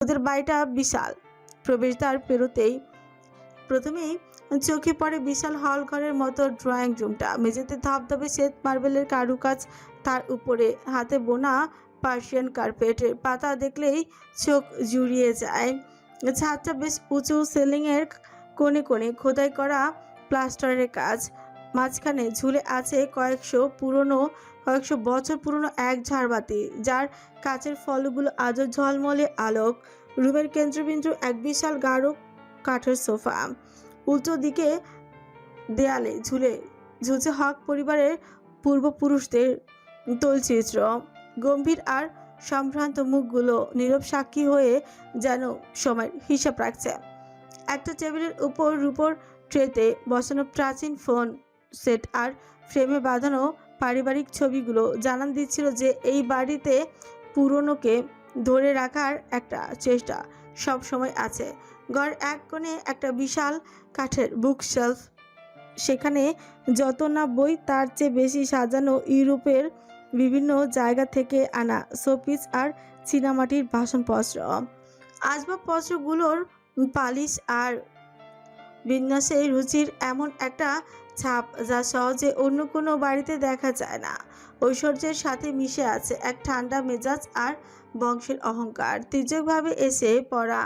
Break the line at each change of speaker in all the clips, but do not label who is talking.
ওদের বাড়িটা বিশাল। প্রবেশদ্বার পেরোতেই প্রথমেই চোখে পড়ে বিশাল হল ঘরের মতো ড্রয়িং রুমটা। মেঝেতে ধবধবে শ্বেত মার্বেলের কারুকাজ, তার উপরে হাতে বোনা পার্সিয়ান কার্পেটের পাতা দেখলেই চোখ জুড়িয়ে যায়। ছাদটা বেশ উঁচু, সিলিংয়ের কোণে কোণে খোদাই করা প্লাস্টারের কাজ। মাঝখানে ঝুলে আছে কয়েকশো বছর পুরনো এক ঝাড়বাতি, যার কাচের ফলকগুলো আজও ঝলমলে আলোক। রুমের কেন্দ্রবিন্দু এক বিশাল গাঢ় কাঠের সোফা। উল্টো দিকে দেয়ালে ঝুলছে হক পরিবারের পূর্বপুরুষদের তৈলচিত্র। গম্ভীর আর সম্ভ্রান্ত মুখগুলো নীরব সাক্ষী হয়ে যেন সময়ের হিসাব রাখছে। একটা টেবিলের উপর রূপোর ট্রেতে বসানো প্রাচীন ফোন সেট আর ফ্রেমে বাঁধানো পারিবারিক ছবিগুলো জানান দিচ্ছিল যে এই বাড়িতে পুরনোকে ধরে রাখার একটা চেষ্টা সব সময় আছে। ঘর এক কোণে একটা বিশাল কাঠের বুকশেলফ, সেখানে যত না বই তার চেয়ে বেশি সাজানো ইউরোপের বিভিন্ন জায়গা থেকে আনা শোপিস আর চীনামাটির বাসনপত্র। আসবাবপত্রগুলোর পালিশ আর বিন্যাসে রুচির এমন একটা ছাপ যা সহজে অন্য কোনো বাড়িতে দেখা যায় না। ঐশ্বর্যের সাথে মিশে আছে এক ঠান্ডা মেজাজ আর বংশের অহংকার। তীর্যকভাবে এসে পড়া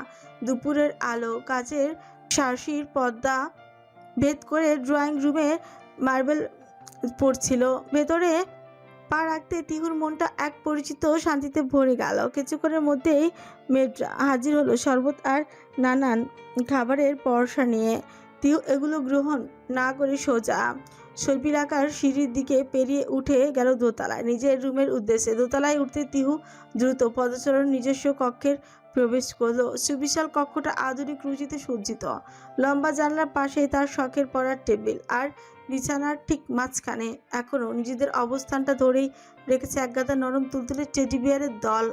দুপুরের আলো কাচের শার্সির পর্দা ভেদ করে ড্রয়িং রুমে মার্বেল পড়ছিল। ভেতরে পা রাখতে তিহুর মনটা এক পরিচিত শান্তিতে ভরে গেল। কিছুক্ষণের মধ্যেই মেয়েটা হাজির হলো শরবত আর নানান খাবারের পরশা নিয়ে। তিহু এগুলো গ্রহণ না করে সোজা শৈপিলাকার সিঁড়ির দিকে পেরিয়ে উঠে গেল দোতলায়, নিজের রুমের উদ্দেশ্যে। দোতলায় উঠতে তিহু দ্রুত পদচারণ নিজস্ব কক্ষের প্রবেশ করলো। সুবিশাল কক্ষটা আধুনিক রুচিতে সজ্জিত। লম্বা জানলার পাশেই তার শখের পড়ার টেবিল, আর বিছানার ঠিক মাঝখানে এখনও নিজেদের অবস্থানটা ধরেই রেখেছে একগাদা নরম তুলতুলে টেডি বিয়ারের দল,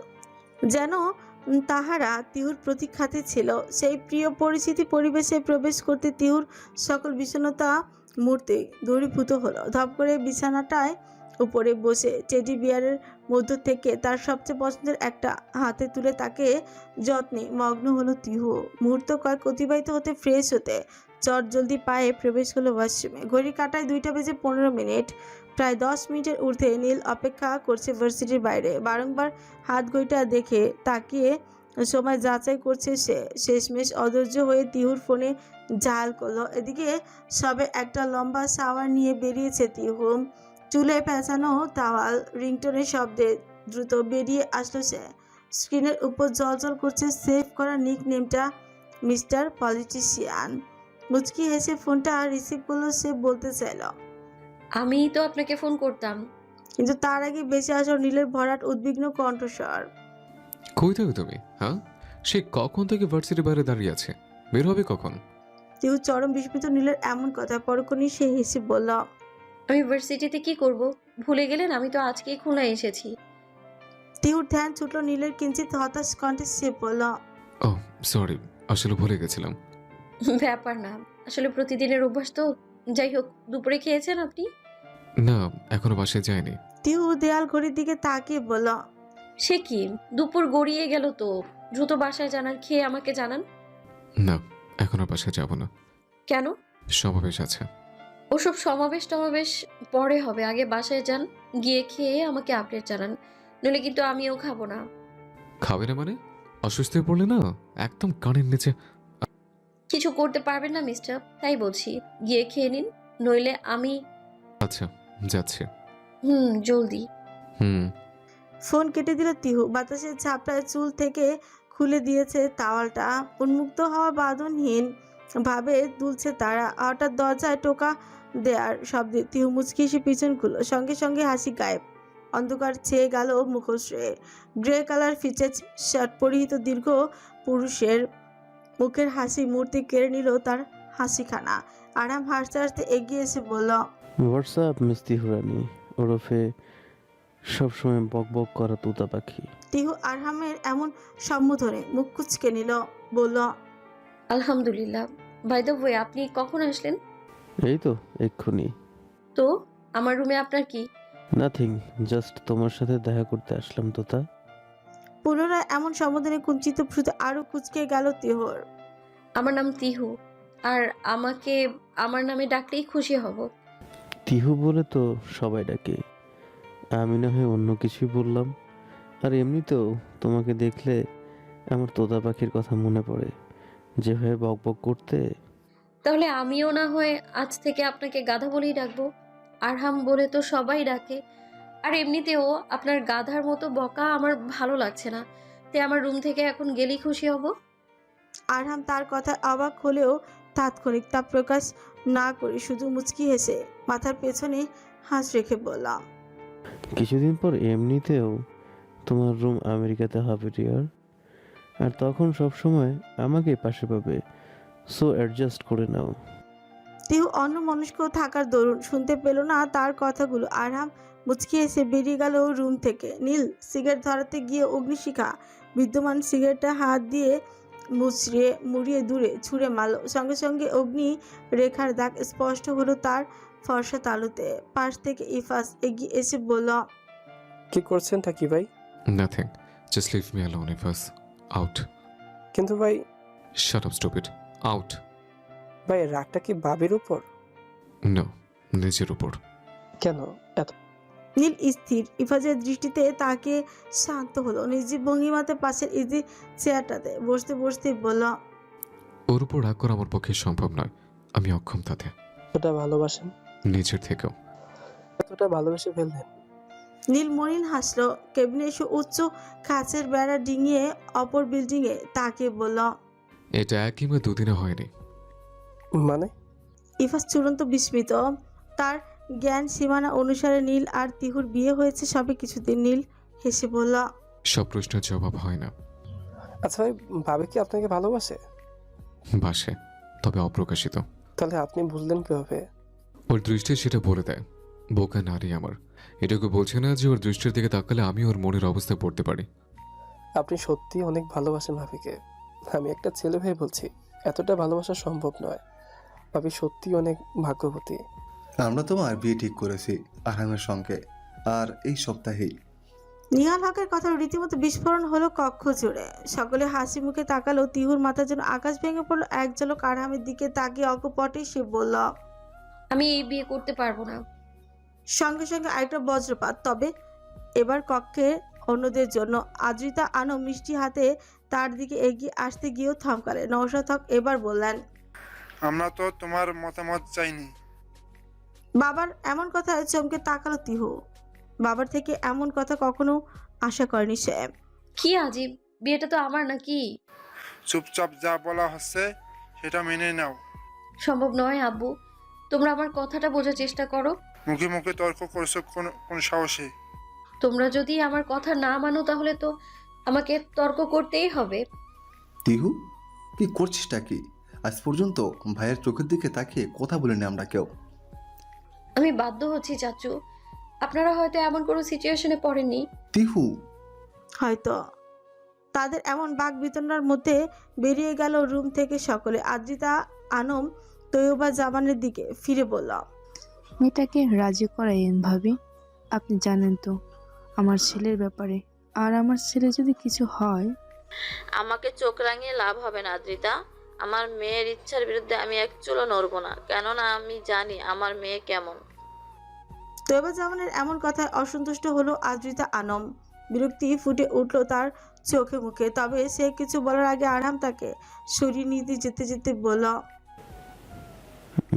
যেন তাহারা তিহুর প্রতীক্ষাতে ছিল। সেই প্রিয় পরিচিতি পরিবেশে প্রবেশ করতে তিহুর সকল বিষণ্ণতা মুহূর্তে দূরীভূত হলো। ধপ করে বিছানাটায় উপরে বসে টেডি বিয়ারের মধ্য থেকে তার সবচেয়ে পছন্দের একটা হাতে তুলে তাকে যত্নে মগ্ন হলো তিহু। মুহূর্ত কয়েক অতিবাহিত হতে ফ্রেশ হতে চটজলদি পায়ে প্রবেশ হলো ওয়াশরুমে। ঘড়ি কাটায় 2:15। প্রায় 10 মিনিটের ঊর্ধ্বে নীল অপেক্ষা করছে ভার্সিটির বাইরে। বারংবার হাত ঘড়িটা দেখে তাকিয়ে সময় যাচাই করছে সে। শেষমেশ অধৈর্য হয়ে তিহুর ফোনে জাল করলো। এদিকে সবে একটা লম্বা শাওয়ার নিয়ে বেরিয়েছে তিহু। চুলে পেঁচানো তাওয়াল রিংটোনের শব্দে দ্রুত বেরিয়ে আসলো সে। স্ক্রিনের উপর জলজল করছে সেভ করা নিক নেমটা, মিস্টার পলিটিশিয়ান। মুচকি হেসে ফোনটা রিসিভ করলো সে। বলতে চাইল,
আমিই তো আপনাকে ফোন করতাম।
কিন্তু তার আগে বেঁচে আসো নীলের ভরাট উদ্বিগ্ন কণ্ঠস্বর।
কই থাকো তুমি? হ্যাঁ, সে কখন থেকে ভার্সিটির বাইরে দাঁড়িয়ে আছে? বের হবে কখন?
তিহু চরম বিস্মিত নীলের এমন কথা। পরক্ষণই সে হেসে বলল,
আমি ভার্সিটিতে কি করব? ভুলে গেলেন আমি তো আজকেই খুলনায় এসেছি।
তিহুর ধ্যান ছুটল নীলের। কিঞ্চিত হতাশ কণ্ঠে সে বলল,
ও সরি, আসলে ভুলে গেছিলাম।
ব্যাপার না, আসলে প্রতিদিনের অভ্যাস তো। যাই হোক, দুপুরে খেয়েছেন আপনি?
না, এখনো বাসায় যায়নি।
তিহু দেয়াল ঘড়ির দিকে তাকিয়ে বলল,
সে কি, দুপুর গড়িয়ে গেল তো। দ্রুত বাসায় জানান, খেয়ে আমাকে জানান।
না, এখনো বাসায় যাব না।
কেন?
সমাবেশ আছে।
ওসব সমাবেশ টমাবেশ পরে হবে, আগে বাসায় যান, গিয়ে খেয়ে আমাকে আপডেট জানান, নইলে কিন্তু আমিও খাবো না।
খাবে না মানে? অসুস্থ হয়ে পড়লে না একদম কানের নিচে।
কিছু করতে পারবেন না মিস্টার, তাই বলছি গিয়ে খেয়ে নিন, নইলে আমি।
আচ্ছা, যাচ্ছে।
জলদি।
হুম।
ফোন কেটে দিল তিহু। বাতাসের ঝাপটায় চুল থেকে খুলে দিয়েছে তাওয়ালটা। উন্মুক্ত হওয়া বাঁধনহীন ভাবে দুলছে তারা। হঠাৎ দরজায় টোকা দেয়ার শব্দে তিহু মুচকি এসে পিছন খুলল। সঙ্গে সঙ্গে হাসি গায়েব। অন্ধকার ছেয়ে গেল মুখশ্রে। গ্রে কালার ফিচেজ শার্ট পরিহিত দীর্ঘ পুরুষের মুখের হাসি মূর্তি কেড়ে নিল তার হাসিখানা। আরাম হাসতে হাসতে এগিয়ে এসে বলল,
হোয়াটসঅ্যাপ মিস তিহুরানি, ওরফে সবসময় বক বক করা তোতা পাখি।
তিহু আরহামের এমন সম্বোধনে মুখ কুচকে নিল। বলল,
আলহামদুলিল্লাহ। বাই দ্য ওয়ে, আপনি কখন আসলেন?
এই তো এক্ষুনি।
তো আমার রুমে আপনার কি?
নাথিং, জাস্ট তোমার সাথে দেখা করতে আসলাম তোতা।
পুনরায় এমন সম্বোধনে কুঞ্চিত ভ্রুতে আরো কুচকে গেল তিহুর।
আমার নাম তিহু, আর আমাকে আমার নামে ডাকলেই খুশি হব।
তিহু বলে তো সবাই ডাকে, আমি না হয় অন্য কিছুই বললাম। আর এমনিতেও তোমাকে দেখলে আমার তোতা পাখির কথা মনে পড়ে, যেভাবে বক বক করতে।
তাহলে আমিও না হয় আজ থেকে আপনাকে গাধা বলেই ডাকবো। আরহাম বলে তো সবাই ডাকে। আর এমনিতেও আপনার গাধার মতো বকা আমার ভালো লাগছে না, তাই আমার রুম থেকে এখন গেলেই খুশি হব।
আরহাম তার কথা অবাক হলেও তাৎক্ষণিক তা প্রকাশ না করে শুধু মুচকি হেসে মাথার পেছনে হাত রেখে বললাম,
কিছুদিন পর এমনিতেও তোমার রুম আমেরিকাতে হবে ডিয়ার, আর তখন সব সময় আমাকে পাশে পাবে, সো অ্যাডজাস্ট করে নাও।
তিহু অন্য মনস্ক থাকার দরুন শুনতে পেল না তার কথাগুলো। আরহাম মুচকি এসে বেরিয়ে গেল রুম থেকে। নীল সিগারেট ধরাতে গিয়ে অগ্নিশিখা বিদ্যমান সিগারেটটা হাত দিয়ে মুড়িয়ে দূরে ছুঁড়ে মারল। সঙ্গে সঙ্গে অগ্নি রেখার দাগ স্পষ্ট হলো তার ফর্সা তালুতে। পাশ থেকে ইফাস এগিয়ে এসে বলল,
কি করছেন থাকি ভাই?
Nothing, just leave me alone ইফাস। আউট।
কিন্তু ভাই,
শাট আপ স্টুপিড। আউট।
ভাই রাগটা কি বাবির উপর?
নো, নিজের উপর।
কেন এত?
নীল স্থির ইফাজের দৃষ্টিতে তাকে শান্ত হলো। নির্জীব ভঙ্গিমাতে পাশের ইজি চেয়ারটাতে বসতে বসতে বলল,
ওর উপর রাগ করা আমার পক্ষে সম্ভব নয়, আমি অক্ষম তাতে।
এতটা ভালোবাসেন?
নিজের থেকেও।
এতটা ভালোবেসে ফেললেন?
নীল মলিন হাসলো। কেবিনে এসে উচ্চ কাচের বেড়া ডিঙিয়ে অপর বিল্ডিংয়ে তাকে বলল,
এটা এক কিংবা দুদিনে হয়নি।
মানে?
ইফাস চূড়ান্ত বিস্মিত। তার জ্ঞান সীমানা অনুসারে নীল আর তিহুর বিয়ে হয়েছে সবে কিছুদিন। নীল হেসে বলল,
সব প্রশ্নের জবাব হয় না।
আচ্ছা ভাই, ভাবি কি আপনাকে ভালোবাসে?
বাসে, তবে অপ্রকাশিত।
তাহলে আপনি বুঝলেন কিভাবে?
ওর দৃষ্টি সেটা বলে দেয়। বোকা নারী আমার, এটুকু বলছে না যে ওর দৃষ্টির দিকে তাকালে আমি ওর মনের অবস্থায় পড়তে পারি।
আপনি সত্যি অনেক ভালোবাসেন ভাবিকে। আমি একটা ছেলে হয়ে বলছি, এতটা ভালোবাসা সম্ভব নয়। ভাবি সত্যি অনেক ভাগ্যবতী।
আমরা তোমার বিয়ে ঠিক করেছি আরহামের সঙ্গে, আর এই সপ্তাহেই।
নিহাল হকের কথা রীতিমতো বিস্ফোরণ হলো কক্ষ জুড়ে। সকলে হাসি মুখে তাকালো। তিহুর মাথা যেন আকাশ ভেঙে পড়লো। এক ঝলক আরহামের দিকে তাকিয়ে অকপটে সে বলল,
আমি এই বিয়ে করতে পারবো না।
সঙ্গে সঙ্গে আরেকটা বজ্রপাত। তবে এবার কক্ষে অন্যদের জন্য। আদ্রিতা আনো মিষ্টি হাতে তার দিকে এগিয়ে আসতে গিয়েও থমকালে। নওশাদ হক এবার বললেন,
আমরা তো তোমার মতামত চাইনি।
বাবার এমন কথায় চমকে তাকালো তিহু। বাবার থেকে এমন কথা কখনো আশা করেনি সে।
কি আজীব, বিয়েটা তো আমার নাকি?
চুপচাপ যা বলা হচ্ছে সেটা মেনে নাও।
সম্ভব নয় আব্বু, তোমরা আমার কথাটা বোঝার চেষ্টা করো।
মুখে মুখে তর্ক করছো কোন সাহসে?
তোমরা যদি আমার কথা না মানো তাহলে তো আমাকে তর্ক করতেই হবে।
তিহু, কি করছিসটা কি? আজ পর্যন্ত ভাইয়ের চোখের দিকে তাকিয়ে কথা বলিনি আমরা কেউ।
আমি বাধ্য হচ্ছি চাচু, আপনারা হয়তো এমন কোনো সিচুয়েশনে পড়েননি।
তিহু,
হয়তো। তাদের এমন বাক বিতণ্ডার মধ্যে বেরিয়ে গেল রুম থেকে সকলে। আদ্রিতা আনম তৈয়বা জামানের দিকে ফিরে বলল,
মেয়েটাকে রাজি করাইয়েন ভাবি। আপনি জানেন তো আমার ছেলের ব্যাপারে, আর আমার ছেলে যদি কিছু হয়।
আমাকে চোখ রাঙিয়ে লাভ হবে না আদ্রিতা। আমার মেয়ের ইচ্ছার বিরুদ্ধে আমি এক চুলও নড়বো না, কেননা আমি জানি আমার মেয়ে কেমন।
তৈয়বা জামানের এমন কথায় অসন্তুষ্ট হলো আদ্রিতা আনম। বিরক্তি ফুটে উঠল তার চোখে মুখে। তবে সে কিছু বলার আগে আরহাম তাকে সরিয়ে নিতে যেতে যেতে বলল,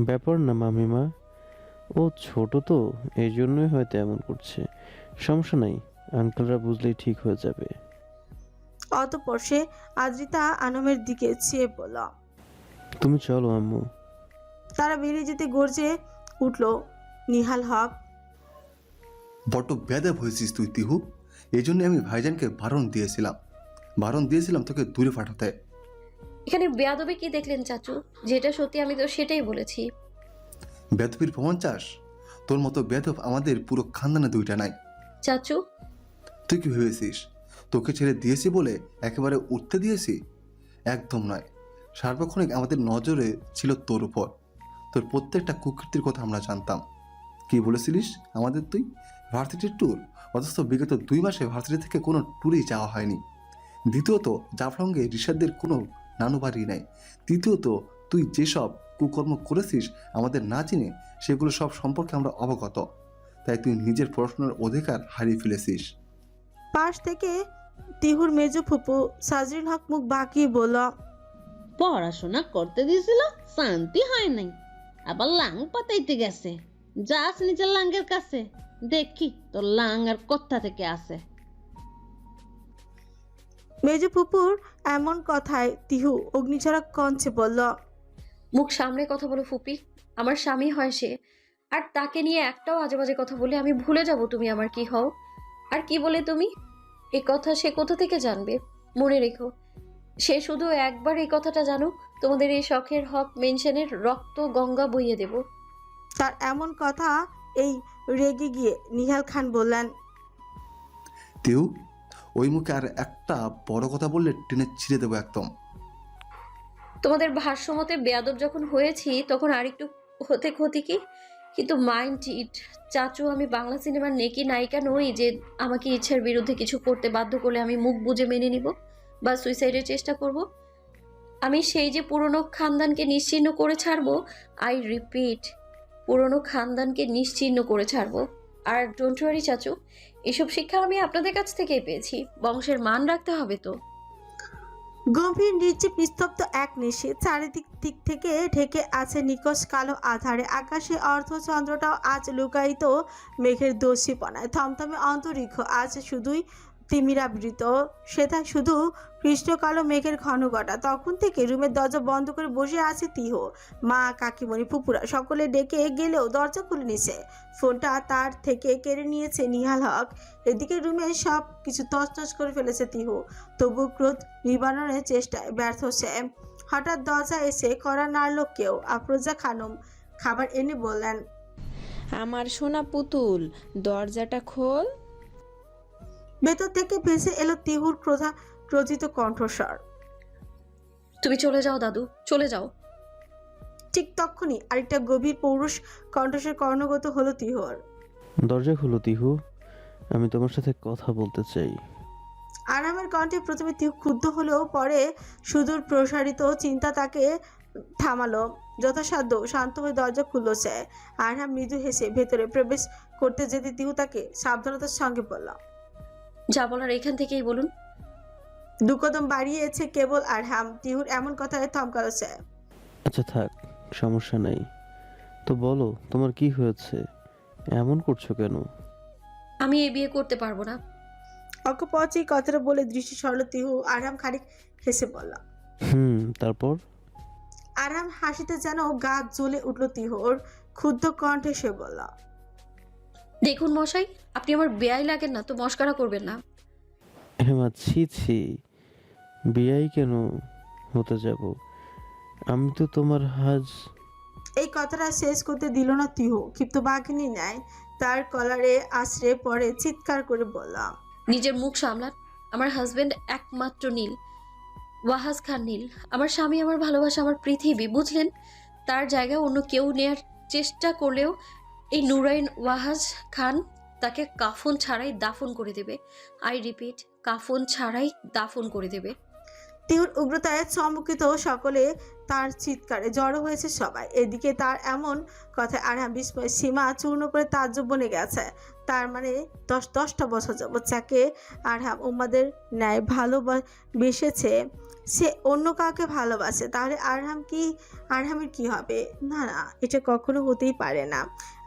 ব্যাপার না মামিমা, ও ছোট তো, এই জন্যই হয়তো এমন করছে। সমস্যা নাই, আঙ্কেলরা বুঝলেই ঠিক হয়ে যাবে।
অতঃপর সে আদ্রিতা আনমের দিকে চেয়ে বলল,
তুমি চলো আম্মু।
তারা বেরিয়ে যেতে গর্জে উঠল নিহাল হক,
বড্ড বেয়াদব হয়েছিস তুই তিহু। এই জন্য আমি ভাইজানকে বারণ দিয়েছিলাম তোকে দূরে পাঠাতে।
এখানে বেয়াদবি কি দেখলেন চাচু? যেটা সত্যি আমি তো সেটাই বলেছি।
বেয়াদবির প্রমাণ চাস? তোর মতো বেয়াদব আমাদের পুরো খানদানে দুইটা নাই।
চাচু,
তুই কি ভেবেছিস তোকে ছেড়ে দিয়েছি বলে একেবারে উঠতে দিয়েছি? একদম নয়। সার্বক্ষণিক আমাদের নজরে ছিল তোর উপর। তোর প্রত্যেকটা কুকৃতির কথা আমরা জানতাম। কি বলেছিলিস আমাদের তুই? ভার্সিটির ট্যুর, অথচ বিগত 2 মাসে ভার্সিটি থেকে কোনো ট্যুরেই যাওয়া হয়নি। দ্বিতীয়ত জাফলংয়ে ঋষাদের কোনো নানু বাড়ি নেই। তৃতীয়ত তুই যেসব কুকর্ম করেছিস আমাদের না চিনে, সেগুলো সব সম্পর্কে আমরা অবগত। তাই তুই নিজের পড়াশোনার অধিকার হারিয়ে ফেলেছিস।
পাশ থেকে তিহুর মেজো ফুপু সাজরিন হক মুখ বাঁকিয়ে বলল,
পড়াশোনা করতে দিয়েছিল, শান্তি হয় নাই, আবার লাং পাতাইতে গেছে। যাস নিজের লাঙ্গের কাছে, দেখি তোর লাং আর কোথা থেকে আসে।
মেজো ফুপুর এমন কথায় তিহু অগ্নিঝরা কঞ্চে বলল,
মুখ সামনে কথা বলো ফুপি, আমার স্বামী হয় সে। আর তাকে নিয়ে একটাও আজে বাজে কথা বলে আমি ভুলে যাব তুমি আমার কি হও। আর কি বলে তুমি এ কথা সে কোথা থেকে জানবে? মনে রেখো, সে শুধু একবার এই কথাটা জানুক, তোমাদের এই শখের হক মেনশনের রক্ত গঙ্গা বইয়ে দেব।
তার এমন কথা এই রেগে গিয়ে নিহাল খান বললেন,
তেউ, ওই মুখে আর একটা বড় কথা বললে টেনে ছিঁড়ে দেবো একদম।
তোমাদের ভাষ্যমতে বেয়াদব যখন হয়েছি তখন আরেকটু হতে ক্ষতি কি? কিন্তু মাইন্ড ইট চাচু, আমি বাংলা সিনেমার নেকি নায়িকা নই যে আমাকে ইচ্ছার বিরুদ্ধে কিছু করতে বাধ্য করলে আমি মুখ বুজে মেনে নিব বা সুইসাইডের চেষ্টা করব। আমি সেই যে পুরনো খানদানকে নিশ্চিহ্ন করে ছাড়বো। আই রিপিট, পুরনো খানদানকে নিশ্চিহ্ন করে ছাড়বো। আর ডোন্ট ওয়ারি চাচু, এসব শিক্ষা আমি আপনাদের কাছ থেকেই পেয়েছি। বংশের মান রাখতে হবে তো।
গম্ভীর নির্জীব নিস্তব্ধ এক নিশে, চারিদিক দিক থেকে ঢেকে আছে নিকষ কালো আধারে। আকাশে অর্ধচন্দ্রটাও আজ লুকায়িত মেঘের দস্যিপনায়। থমথমে অন্তরিক্ষ আজ শুধুই তিমিরাবৃত, সেটা শুধু কৃষ্ণ কালো মেঘের ঘন ঘটা। তখন থেকে রুমের দরজা বন্ধ করে বসে আছে তিহ। মা, কাকিমণি, ফুপুরা সকলে ডেকে গেলেও দরজা খুলে নিছে। ফোনটা তার থেকে কেড়ে নিয়েছে নিহাল হক। এদিকে রুমে সব কিছু তছনছ করে ফেলেছে তিহ। তবু ক্রোধ নিবারণের চেষ্টায় ব্যর্থ সে। হঠাৎ দরজা এসে কড়া নাড়ল কেউ। আফরোজা খানম খাবার এনে বললেন,
আমার সোনা পুতুল, দরজাটা খোল।
ভেতর থেকে ভেসে এলো তিহুর ক্রোধিত কণ্ঠস্বর,
তুমি চলে যাও দাদু, চলে যাও।
ঠিক তখনই আরেকটা গভীর পৌরুষ কণ্ঠস্বর কর্ণগত হলো তিহুর।
দরজা খুলো তিহু, আমি তোমার সাথে কথা বলতে চাই।
আরামের কণ্ঠে প্রথমে তিহু ক্ষুব্ধ হলেও পরে সুদূর প্রসারিত চিন্তা তাকে থামালো। যথাসাধ্য শান্ত হয়ে দরজা খুলল সে। আরহাম মৃদু হেসে ভেতরে প্রবেশ করতে যেতে তিহু তাকে সাবধানতার সঙ্গে বলল,
যা বলার এখান থেকেই বলুন।
দুকদম বাড়িয়েছে কেবল আরহাম। তিহুর এমন কথায় থমকালো সে।
আচ্ছা থাক, সমস্যা নেই। তো বলো, তোমার কি হয়েছে? এমন করছো কেন?
আমি এ বিয়ে করতে পারবো না।
অকপচে কথাটা বলে দৃষ্টি সরল তিহু। আরহাম খানিক হেসে বলল।
তারপর?
আরহাম হাসিতে যেন গা জ্বলে উঠল তিহুর। ক্ষুব্ধ কণ্ঠে সে বলল,
দেখুন মশাই, আপনি আমার বেয়াই লাগেন না তো মস্করা করবেন না।
হেমা, ছি ছি, বিয়াই কেন হতে যাব? আমি তো তোমার
এই কথাটা শেষ করতে দিল না তিহু। ক্ষিপ্ত বাঘিনী ন্যায় তার কলারে আশ্রে পড়ে চিৎকার করে বললাম,
নিজের মুখ সামলান। আমার হাজবেন্ড একমাত্র নীল, ওয়াহাজ খান নীল। আমার স্বামী, আমার ভালোবাসা, আমার পৃথিবী, বুঝলেন? তার জায়গায় অন্য কেউ নেয়ার চেষ্টা করলেও এই নুরাইন ওয়াহাজ খান তাকে কাফন ছাড়াই দাফন করে দেবে। আই রিপিট, কাফন ছাড়াই দাফন করে দেবে।
তিহুর উগ্রতায় চমকিত সকলে, তার চিৎকারে জড়ো হয়েছে সবাই। এদিকে তার এমন কথায় আরহাম বিস্ময় সীমা চূর্ণ করে তাজ্জব বনে গেছে। তার মানে 10টা বছর যাবৎ যাকে আরহাম উম্মাদের ন্যায় ভালোবেসেছে, সে অন্য কাউকে ভালোবাসে। তাহলে আরহামের কি হবে? না না, এটা কখনো হতেই পারে না।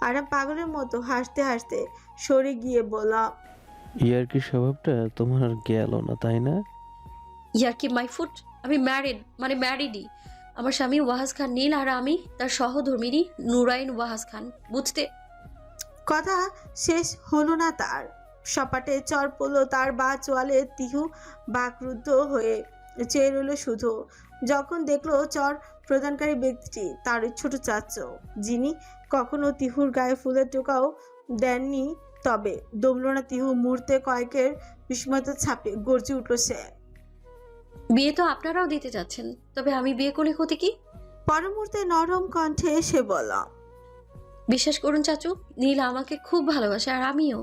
আরহাম পাগলের মতো হাসতে হাসতে সরে গিয়ে বলল,
ইয়ার্কি স্বভাবটা তোমার আর গেল না, তাই না?
ইয়ার্কি মাই ফুট, আমি ম্যারিডই। আমার স্বামী ওয়াহাজ খান নীল আর আমি তার সহধর্মিনী নুরাইন ওয়াহাজ খান, বুঝতে?
কথা শেষ হলো না তার। সপাটে চর পড়লো তার বা চোয়ালে। তিহু বাকরুদ্ধ হয়ে চেয়ে রইল শুধু। যখন দেখলো চর প্রদানকারী ব্যক্তিটি তার ছোট চাচু, যিনি কখনো তিহুর গায়ে ফুলের টোকাও দেননি। তবে দমল না তিহু। মুহূর্তে কয়েকের বিস্ময়ত ছাপে গর্জে উঠল সে।
বিয়ে তো আপনারাও দিতে যাচ্ছেন, তবে আমি বিয়ে করলে ক্ষতি কি?
পর মুহূর্তে নরম কণ্ঠে সে বলল,
বিশ্বাস করুন চাচু, নীল আমাকে খুব ভালোবাসে আর আমিও।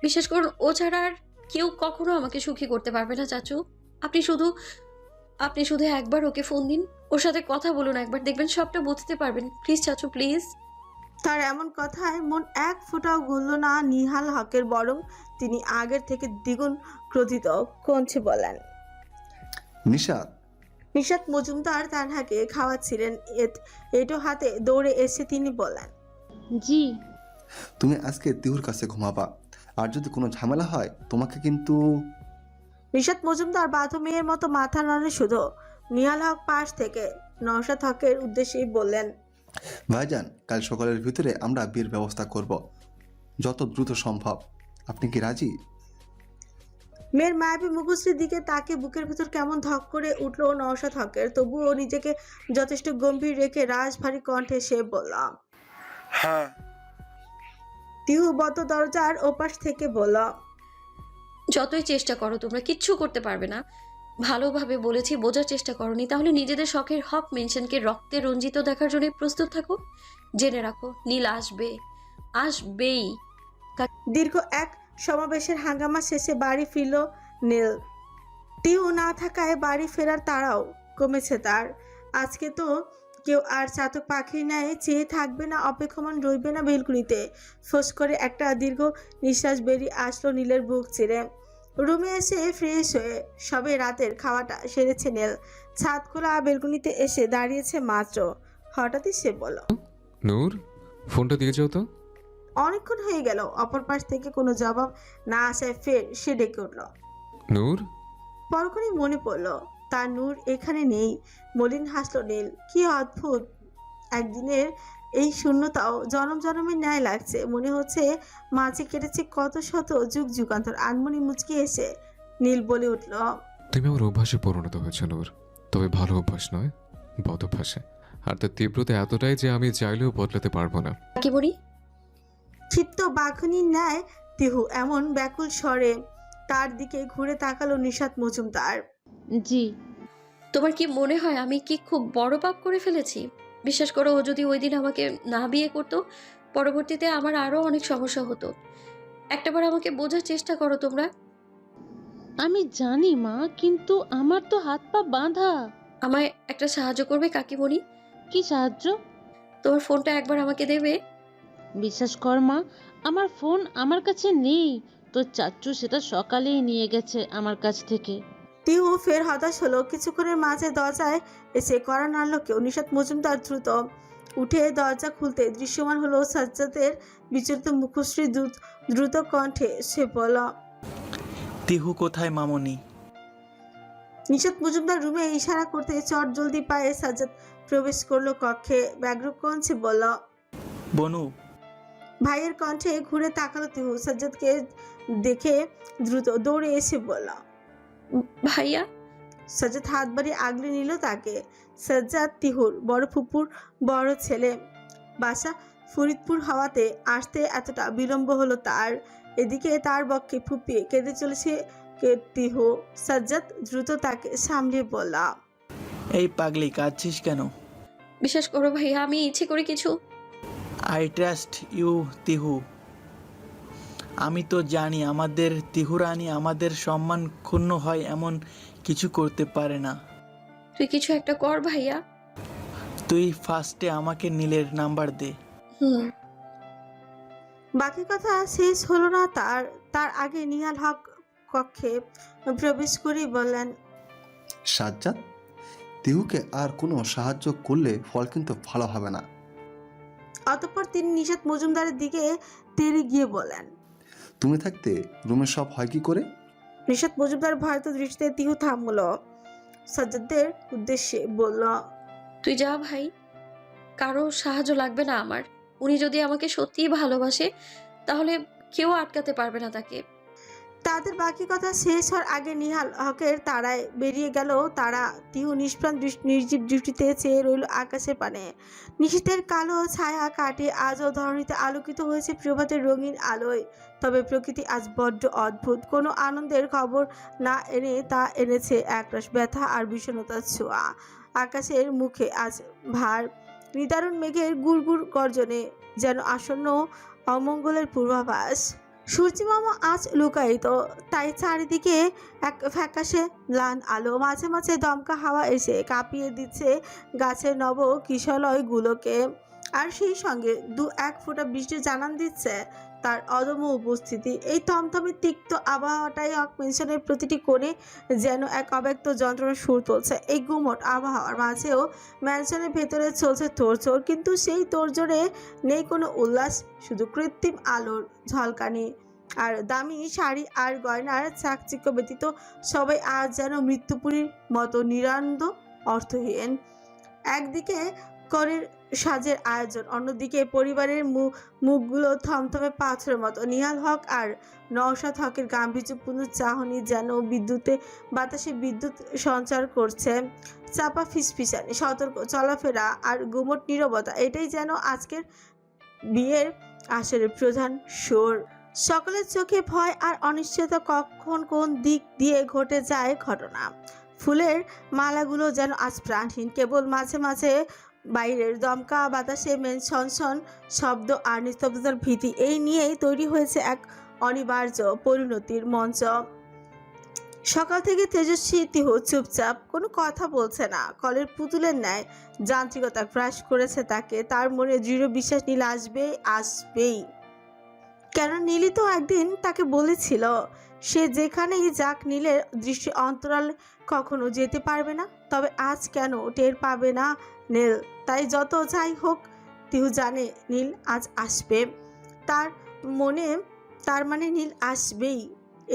বিশ্বাস করুন, ও ছাড়া আর কেউ কখনো আমাকে সুখী করতে পারবে না চাচু। আপনি শুধু একবার ওকে ফোন দিন, ওর সাথে কথা বলুন একবার, দেখবেন সবটা বুঝতে পারবেন। প্লিজ চাচু, প্লিজ।
তার এমন কথায় মন এক ফোঁটাও গলল না নিহাল হকের, বরং তিনি আগের থেকে দ্বিগুণ ক্রোধিত কঞ্চে বলেন।
নিশাদ,
নিশাত মজুমদার তানহাকে খাওয়াচ্ছিলেন, এটো হাতে দৌড়ে এসে তিনি বলেন,
জি।
তুমি আজকে তিহুর কাছে ঘুমাবা, আর যদি কোনো ঝামেলা হয় তোমাকে কিন্তু।
নিশাত মজুমদার বাধ্য মেয়ের মতো মাথা নাড়ে শুধু। নিহাল হক পাশ থেকে নওশাদ হকের উদ্দেশ্যেই বললেন,
ভাইজান, কাল সকালের ভিতরে আমরা বিয়ের ব্যবস্থা করব, যত দ্রুত সম্ভব। আপনি কি রাজি?
মেয়ের মায়াবী মুখশ্রীর দিকে তাকে বুকের ভিতর কেমন ধক করে উঠল নওশাদ হকের, তবুও নিজেকে যথেষ্ট গম্ভীর রেখে রাজভারী কণ্ঠে সে বলল।
হ্যাঁ।
তিহু বদ্ধ দরজার ওপাশ থেকে বলল,
যতই চেষ্টা করো তোমরা কিচ্ছু করতে পারবে না। ভালোভাবে বলেছি, বোঝার চেষ্টা করনি, তাহলে নিজেদের শখের হক মেনশনকে রক্তে রঞ্জিত দেখার জন্য প্রস্তুত থাকো। জেনে রাখো, নীল আসবে, আসবেই।
দীর্ঘ এক সমাবেশের হাঙ্গামা শেষে বাড়ি ফিরল নীল। তিহু না থাকায় বাড়ি ফেরার তাড়াও কমেছে তার। আজকে তো কেউ আর চাতক পাখির ন্যায় চেয়ে থাকবে না, অপেক্ষমান রইবে না বেলকুনিতে। ফোঁস করে একটা দীর্ঘ নিঃশ্বাস বেরিয়ে আসলো নীলের বুক চিরে। রুমে এসে ফ্রেশ হয়ে সবে রাতের খাওয়াটা সেরেছে নীল। ছাদ খোলা বেলকুনিতে এসে দাঁড়িয়েছে মাত্র, হঠাৎই সে বলল,
নূর, ফোনটা দিয়ে যাও তো।
অনেকক্ষণ হয়ে গেল, অপর পাশ থেকে কোনো জবাব না আসায় ফের সে ডেকে উঠল।
নূর।
পরক্ষণই মনে পড়ল তার নূর এখানে নেই। মলিন হাসল নীল। কি অদ্ভুত, একদিনের এই শূন্যতাও জনম জনমের ন্যায় লাগছে। মনে হচ্ছে মাঝে কেটেছে কত শত যুগ যুগান্তর। আনমনি মুচকি এসে নীল বলে উঠল,
তুমি আমার অভ্যাসে পরিণত হয়েছে নূর, তবে ভালো অভ্যাস নয়, বদ অভ্যাসে। আর তার তীব্রতা এতটাই যে আমি চাইলেও বদলাতে পারবো না।
কি বলি?
ক্ষিপ্ত বাঘনির ন্যায় তিহু এমন ব্যাকুল স্বরে তার দিকে ঘুরে তাকালো নিশাত মজুমদার।
জি।
তোমার কি মনে হয় আমি কি খুব বড় পাপ করে ফেলেছি? বিশ্বাস করো, ও যদি ওই দিন আমাকে না বিয়ে করতো, পরবর্তীতে আমার আরো অনেক সমস্যা হতো। একটাবার আমাকে বোঝার চেষ্টা করো তোমরা।
আমি জানি মা, কিন্তু আমার তো হাত পা বাঁধা।
আমায় একটা সাহায্য করবে কাকিমণি?
কি সাহায্য?
তোমার ফোনটা একবার আমাকে দেবে?
বিশ্বাস কর মা, আমার ফোন আমার কাছে নেই। তোর চাচ্চু সেটা সকালেই নিয়ে গেছে আমার কাছ থেকে।
তিহু ফের হতাশ হলো। কিছুক্ষণের মাঝে দরজায় এসে কড়া নাড়ল কেউ। নিশাত মজুমদার দ্রুত উঠে দরজা খুলতে দৃশ্যমান হলো সাজ্জাদের বিচলিত মুখশ্রী। দ্রুত কণ্ঠে সে বলল,
তিহু কোথায় মামনি?
নিশাত মজুমদার রুমে ইশারা করতে চট জলদি পায়ে সাজ্জাদ প্রবেশ করলো কক্ষে। ব্যাগ্র কণ্ঠে বলল,
বনু।
ভাইয়ের কণ্ঠে ঘুরে তাকালো তিহু। সাজ্জাদকে দেখে দ্রুত দৌড়ে এসে বলল,
ভাইয়া।
সাজ্জাদ হাত বাড়িয়ে আগলে নিল তাকে। সাজ্জাদ তিহুর বড় ফুপুর বড় ছেলে। বাসা ফরিদপুর হওয়াতে আসতে এতটা বিলম্ব হলো তার। এদিকে তার বক্ষে ফুপিয়ে কেঁদে চলেছে তিহু। সাজ্জাদ দ্রুত তাকে সামলে বলল,
এই পাগলি, কাঁদছিস কেন?
বিশ্বাস করো ভাইয়া, আমি ইচ্ছে করে কিছু।
আই ট্রাস্ট ইউ তিহু। আমি তো জানি আমাদের তিহুরানি আমাদের সম্মান ক্ষুণ্ণ হয় এমন কিছু করতে পারে না।
তুই কিছু একটা কর ভাইয়া।
তুই ফার্স্টে আমাকে নীলের নাম্বার দে।
বাকি কথা শেষ হলো না তার। তার আগে নিহাল হক কক্ষে প্রবেশ করে বললেন,
সাজ্জাদ, তিহুকে আর কোনো সাহায্য করলে ফল কিন্তু ভালো হবে না।
অতঃপর তিনি নিশাত মজুমদারের দিকে তেড়ে গিয়ে বলেন,
তুমি থাকতে রুমে সব হয় কি করে?
নিশাত মজুমদার ভয়ত দৃষ্টিতে তিহু থামলো। সাজ্জাদের উদ্দেশ্যে বলল,
তুই যা ভাই, কারো সাহায্য লাগবে না আমার। উনি যদি আমাকে সত্যিই ভালোবাসে, তাহলে কেউ আটকাতে পারবে না তাকে।
তাদের বাকি কথা শেষ হওয়ার আগে নিহাল হকের তারায় বেরিয়ে গেল তারা। তিহু নিষ্প্রাণ নির্জীব দৃষ্টিতে চেয়ে রইল আকাশের পানে। নিশীথের কালো ছায়া কাটে আজও ধরণীতে আলোকিত হয়েছে প্রভাতের রঙিন আলোয়। তবে প্রকৃতি আজ বড্ড অদ্ভুত। কোনো আনন্দের খবর না এনে তা এনেছে একরাশ ব্যথা আর বিষণ্ণতার ছোঁয়া। আকাশের মুখে আজ ভার। নিদারুণ মেঘের গুড়গুড় গর্জনে যেন আসন্ন অমঙ্গলের পূর্বাভাস। সূর্যি মামা আজ লুকায়িত, তাই চারিদিকে এক ফ্যাকাশে ম্লান আলো, মাঝে মাঝে দমকা হাওয়া এসে কাঁপিয়ে দিচ্ছে গাছের নব কিশলয়গুলোকে। আর সেই সঙ্গে দু এক ফোঁটা বৃষ্টি জানান দিচ্ছে তার অদম্য উপস্থিতি। এই থমথমে তিক্ত আবহাওয়াটাই হক মেনশনের প্রতিটি কোণে যেন এক অব্যক্ত যন্ত্রণার সুর তুলছে। এই গুমট আবহাওয়ার মাঝেও ম্যানশনের ভেতরে চলছে তোড়জোড়, কিন্তু সেই তোড়জোড়ে নেই কোনো উল্লাস, শুধু কৃত্রিম আলোর ঝলকানি আর দামি শাড়ি আর গয়নার চাকচিক্য ব্যতীত সবাই আজ যেন মৃত্যুপুরীর মতো নিরানন্দ, অর্থহীন। একদিকে করের সাজের আয়োজন, অন্যদিকে পরিবারের মুখগুলো থমথমে পাথরের মতো। নিহাল হক আর নওশাদ হকের গাম্ভীর্যপূর্ণ চাহনি যেন বাতাসে বিদ্যুৎ সঞ্চার করছে। চাপা ফিসফিসানি, সতর্ক চলাফেরা আর গুমট নীরবতা, এটাই যেন আজকের বিয়ের আসরের প্রধান সুর। সকলের চোখে ভয় আর অনিশ্চয়তা, কখন কোন দিক দিয়ে ঘটে যায় ঘটনা। ফুলের মালাগুলো যেন আজ প্রাণহীন, কেবল মাঝে মাঝে বাইরের দমকা বাতাসে ছনছন শব্দ আর নিস্তব্ধতার ভীতি, এই নিয়েই তৈরি হয়েছে এক অনিবার্য পরিণতির মঞ্চ। সকাল থেকে তেজস্বী তিহু চুপচাপ, কোনো কথা বলছে না। কলের পুতুলের ন্যায় যান্ত্রিকতা গ্রাস করেছে তাকে। তার মনে দৃঢ় বিশ্বাস নীল আসবেই। কেন, নীলই তো একদিন তাকে বলেছিল সে যেখানেই যাক নীলের দৃষ্টি অন্তরাল কখনো যেতে পারবে না। তবে আজ কেন টের পাবে না নীল? তাই যত যাই হোক, তিহু জানে নীল আজ আসবে। তার মানে নীল আসবেই।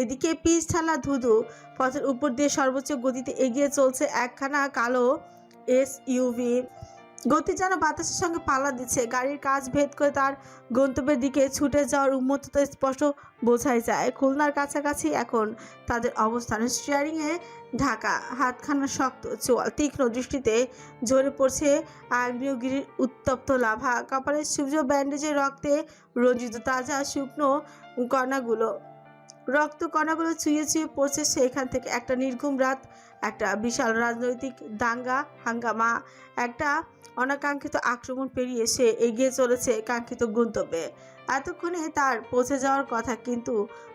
এদিকে পিচ ঢালা ধুধু পথের উপর দিয়ে সর্বোচ্চ গতিতে এগিয়ে চলছে একখানা কালো এসইউভি। গতি যেন বাতাসের সঙ্গে পাল্লা দিচ্ছে। গাড়ির কাজ ভেদ করে তার গন্তব্যের দিকে ছুটে যাওয়ার উন্মত্ততা স্পষ্ট বোঝাই যায়। খুলনার কাছাকাছি এখন তাদের অবস্থান। স্টিয়ারিংয়ে ঢাকা, হাতখানা শক্ত চোয়াল, তীক্ষ্ণ দৃষ্টিতে ঝরে পড়ছে আগ্নেয়গিরির উত্তপ্ত লাভা। কপালের সূর্য ব্যান্ডেজে রক্তে রঞ্জিত তাজা শুকনো রক্ত কণাগুলো চুইয়ে চুইয়ে পড়ছে সেখান থেকে। একটা নির্ঘুম রাত, একটা বিশাল রাজনৈতিক দাঙ্গা হাঙ্গামা, একটা অনাকাঙ্ক্ষিত আক্রমণ পেরিয়ে সে এগিয়ে চলেছে কাঙ্ক্ষিত গন্তব্যে। এতক্ষণে তার পৌঁছে যাওয়ার কথা, কিন্তু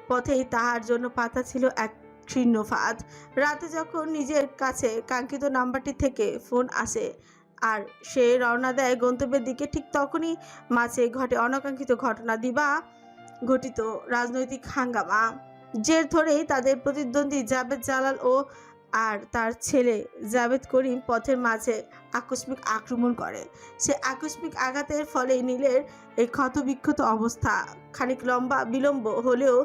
পথেই তাহার জন্য পাতা ছিল এক শীর্ণ ফাঁদ। রাতে যখন নিজের কাছে কাঙ্ক্ষিত নাম্বারটি থেকে ফোন আসে আর সে রওনা দেয় গন্তব্যের দিকে, ঠিক তখনই মাঝে ঘটে অনাকাঙ্ক্ষিত ঘটনা, দিবা ঘটিত রাজনৈতিক হাঙ্গামা। জের ধরেই তাদের প্রতিদ্বন্দ্বী জাবেদ জালাল আর তার ছেলে জাবেদ করিম পথের মাঝে আকস্মিক আক্রমণ করে। সে আকস্মিক আঘাতের ফলে নীলের এই ক্ষতবিক্ষত অবস্থা খানিক বিলম্ব হলেও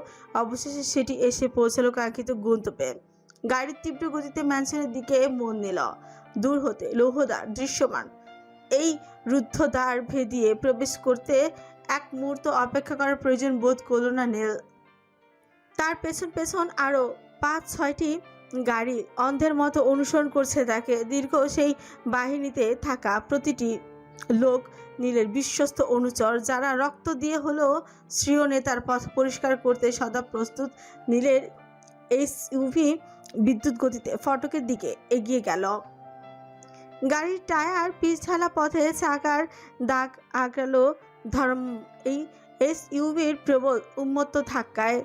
অবশেষে সেটি এসে পৌঁছালো কাঙ্ক্ষিত গন্তব্যে। গাড়ির তীব্র গতিতে ম্যানশনের দিকে মন নিল। দূর হতে লৌহদ্বার দৃশ্যমান। এই রুদ্ধ দ্বার ভেদিয়ে প্রবেশ করতে এক মুহূর্ত অপেক্ষা করার প্রয়োজন বোধ করল না নীল। তার পেছন পেছন আরও ৫-৬টি গাড়ি অন্ধের মতো অনুসরণ করছে তাকে। দীর্ঘ সেই বাহিনীতে থাকা প্রতিটি লোক নীলের বিশ্বস্ত অনুচর, যারা রক্ত দিয়ে হলেও শ্রীয় নেতার পথ পরিষ্কার করতে সদা প্রস্তুত। নীলের এসইউভি বিদ্যুৎ গতিতে ফটকের দিকে এগিয়ে গেল। গাড়ির টায়ার পিচ ঢালা পথে চাকার দাগ আঁকড়ালো ধর্ম। এই এসইউভির প্রবল উন্মত্ত ধাক্কায়